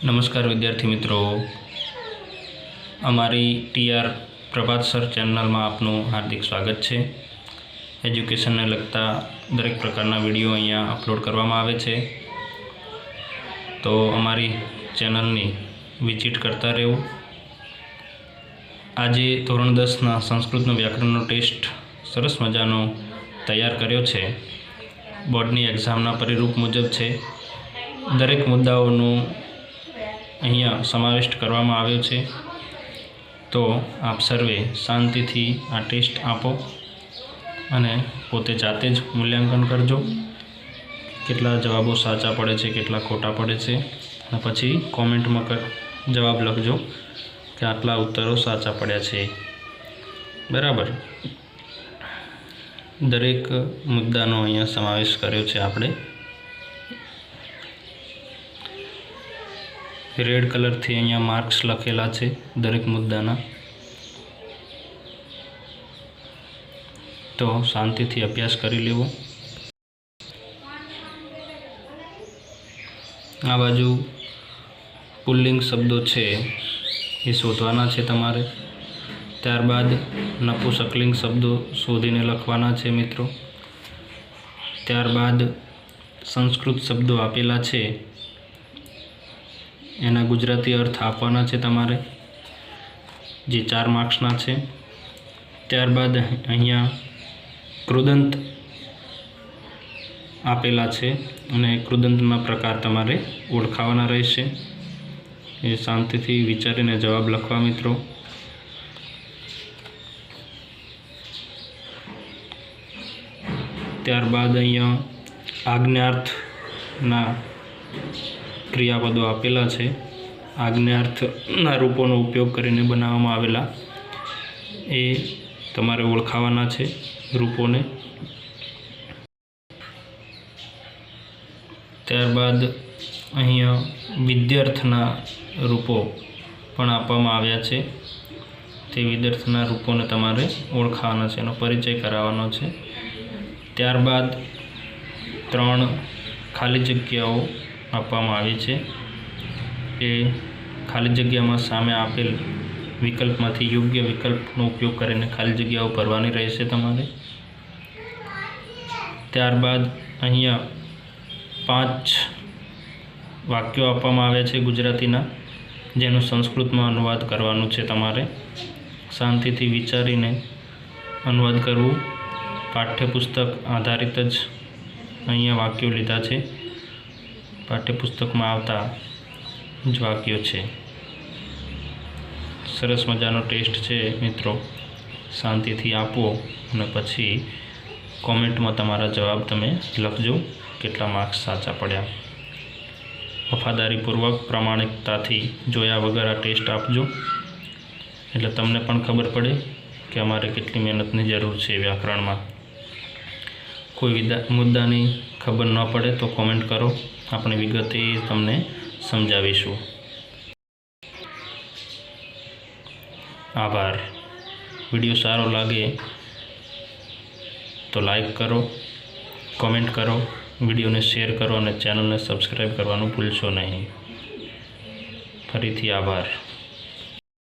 नमस्कार विद्यार्थी मित्रों, अमारी टीआर प्रभात सर चैनल में आपनु हार्दिक स्वागत है। एज्युकेशन ने लगता दरेक प्रकारना विडियो अहींया अपलोड करवामां आवे छे, तो अमारी चेनलनी विजिट करता रहेवो। आजे धोरण 10 ना संस्कृतनो व्याकरणनो टेस्ट सरस मजानो तैयार कर्यो छे। बोर्डनी एक्जामना परिरूप मुजब छे। दरेक मुद्दाओनो अहींया समाविष्ट करवामां आव्यो छे। तो आप सर्वे शांतिथी आ टेस्ट आपो अने पोते जाते ज मूल्यांकन करजो। केटला जवाबों साचा पड़े छे, केटला खोटा पड़े छे, अने पछी कॉमेंट में जवाब लखजो कि आटला उत्तरों साचा पड्या छे। बराबर। दरेक मुद्दानो अहींया समावेश कर्यो छे आपणे। रेड कलर थी अहींया मार्क्स लखेला छे दरेक मुद्दाना। तो शांति थी अभ्यास करी लेवो। आ बाजू पुल्लिंग शब्दों छे ए शोधवाना छे तमारे। त्यारबाद नपुंसकलिंग शब्दों शोधीने लखवाना छे मित्रों। त्यारबाद संस्कृत शब्दों आपेला छे एना गुजराती अर्थ आपवाना छे तमारे, जे 4 मार्क्सना छे। त्यारबाद अहींया कृदंत आपेला छे अने कृदंतना प्रकार तमारे ओळखावाना रहेशे। ए शांतिथी विचारीने जवाब लखवा मित्रों। त्यारबाद अहींया आज्ञार्थना क्रियापदों आपेला छे। आज्ञार्थना रूपोनो उपयोग करीने बनाववामां आवेला ए तमारे ओळखावाना छे रूपोने। त्यारबाद अहींया विद्यार्थना रूपो पण आपवामां आव्या छे। ते विद्यार्थना रूपोने तमारे ओळखावाना छे, एनो परिचय करावવાનો छे। त्यारबाद 3 खाली जग्याओ आपवामां आवी छे। ए खाली जग्यामां सामे आपेल विकल्पमांथी योग्य विकल्पनो उपयोग करीने खाली जग्याओ भरवानी रहेशे तमारे। त्यारबाद अहींया 5 वाक्यो आपवामां आव्या छे गुजरातीना, जेनो संस्कृतमां अनुवाद करवानो छे तमारे। शांतिथी विचारीने अनुवाद करवुं। पाठ्यपुस्तक आधारित ज अहींया वाक्यो लीधा छे। पाठ्यपुस्तक में आवता ज वाक्यो छे। सरस मजानो टेस्ट छे मित्रों। शांति थी आपो अने पछी कॉमेंट में तमारा जवाब तमे लखजो केटला मार्क्स साचा पड्या। वफादारीपूर्वक प्रामाणिकताथी जोया वगर आ टेस्ट आपजो, एटले तमने पण खबर पड़े कि अमारे केटली मेहनतनी जरूर छे व्याकरण में। कोई मुद्दानी खबर न पड़े तो कॉमेंट करो, अपने विगते तमने समझावीशुं। आभार। विडियो सारो लागे तो लाइक करो, कॉमेंट करो, विडियो ने शेर करो और चैनल ने सब्सक्राइब करवानुं भूलशो नहीं। फरीथी आभार।